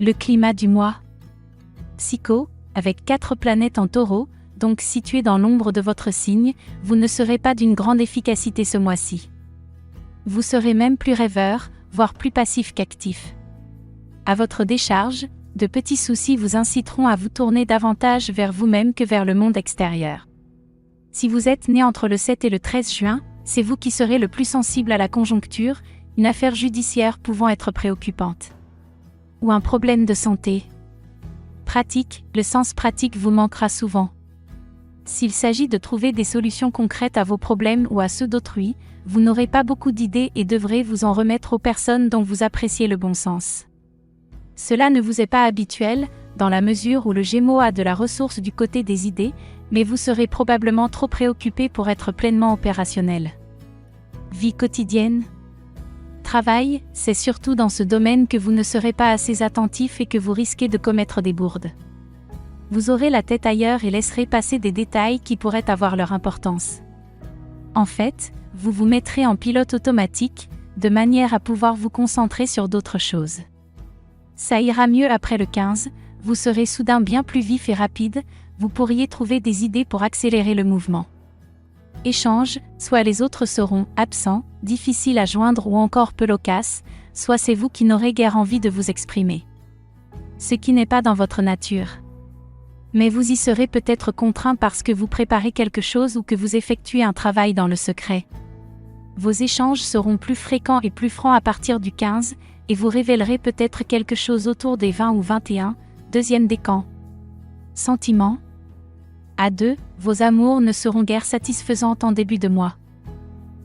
Le climat du mois. Psycho, avec 4 planètes en Taureau, donc situées dans l'ombre de votre signe, vous ne serez pas d'une grande efficacité ce mois-ci. Vous serez même plus rêveur, voire plus passif qu'actif. À votre décharge, de petits soucis vous inciteront à vous tourner davantage vers vous-même que vers le monde extérieur. Si vous êtes né entre le 7 et le 13 juin, c'est vous qui serez le plus sensible à la conjoncture, une affaire judiciaire pouvant être préoccupante. Ou un problème de santé. Pratique, le sens pratique vous manquera souvent. S'il s'agit de trouver des solutions concrètes à vos problèmes ou à ceux d'autrui, vous n'aurez pas beaucoup d'idées et devrez vous en remettre aux personnes dont vous appréciez le bon sens. Cela ne vous est pas habituel, dans la mesure où le Gémeaux a de la ressource du côté des idées, mais vous serez probablement trop préoccupé pour être pleinement opérationnel. Vie quotidienne. Travail, c'est surtout dans ce domaine que vous ne serez pas assez attentif et que vous risquez de commettre des bourdes. Vous aurez la tête ailleurs et laisserez passer des détails qui pourraient avoir leur importance. En fait, vous vous mettrez en pilote automatique, de manière à pouvoir vous concentrer sur d'autres choses. Ça ira mieux après le 15, vous serez soudain bien plus vif et rapide, vous pourriez trouver des idées pour accélérer le mouvement. Échange, soit les autres seront absents, difficiles à joindre ou encore peu loquaces, soit c'est vous qui n'aurez guère envie de vous exprimer. Ce qui n'est pas dans votre nature. Mais vous y serez peut-être contraint parce que vous préparez quelque chose ou que vous effectuez un travail dans le secret. Vos échanges seront plus fréquents et plus francs à partir du 15, et vous révélerez peut-être quelque chose autour des 20 ou 21, deuxième décan. Sentiments. À 2, vos amours ne seront guère satisfaisantes en début de mois.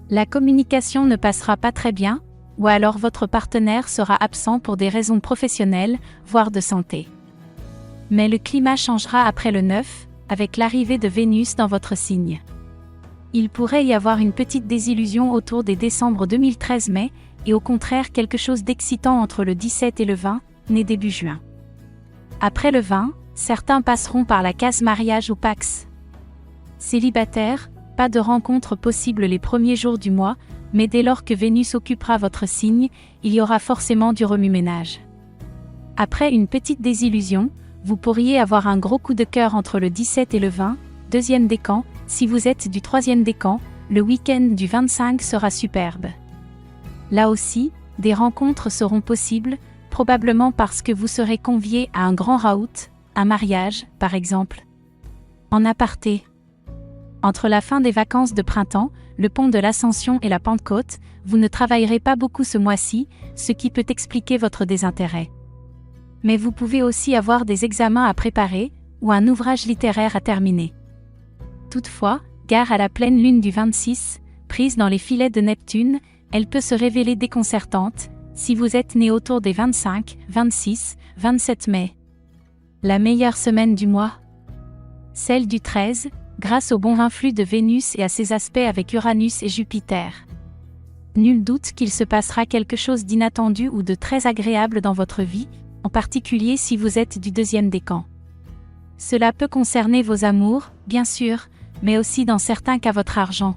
La communication ne passera pas très bien, ou alors votre partenaire sera absent pour des raisons professionnelles, voire de santé. Mais le climat changera après le 9, avec l'arrivée de Vénus dans votre signe. Il pourrait y avoir une petite désillusion autour des décembre 2013-mai, et au contraire quelque chose d'excitant entre le 17 et le 20, né début juin. Après le 20, certains passeront par la case mariage ou Pax. Célibataire, pas de rencontre possible les premiers jours du mois, mais dès lors que Vénus occupera votre signe, il y aura forcément du remue-ménage. Après une petite désillusion, vous pourriez avoir un gros coup de cœur entre le 17 et le 20, deuxième décan, si vous êtes du troisième décan, le week-end du 25 sera superbe. Là aussi, des rencontres seront possibles, probablement parce que vous serez convié à un grand raout, un mariage, par exemple. En aparté. Entre la fin des vacances de printemps, le pont de l'Ascension et la Pentecôte, vous ne travaillerez pas beaucoup ce mois-ci, ce qui peut expliquer votre désintérêt. Mais vous pouvez aussi avoir des examens à préparer, ou un ouvrage littéraire à terminer. Toutefois, gare à la pleine lune du 26, prise dans les filets de Neptune, elle peut se révéler déconcertante, si vous êtes né autour des 25, 26, 27 mai. La meilleure semaine du mois. Celle du 13, grâce au bon influx de Vénus et à ses aspects avec Uranus et Jupiter. Nul doute qu'il se passera quelque chose d'inattendu ou de très agréable dans votre vie, en particulier si vous êtes du deuxième décan. Cela peut concerner vos amours, bien sûr, mais aussi dans certains cas votre argent.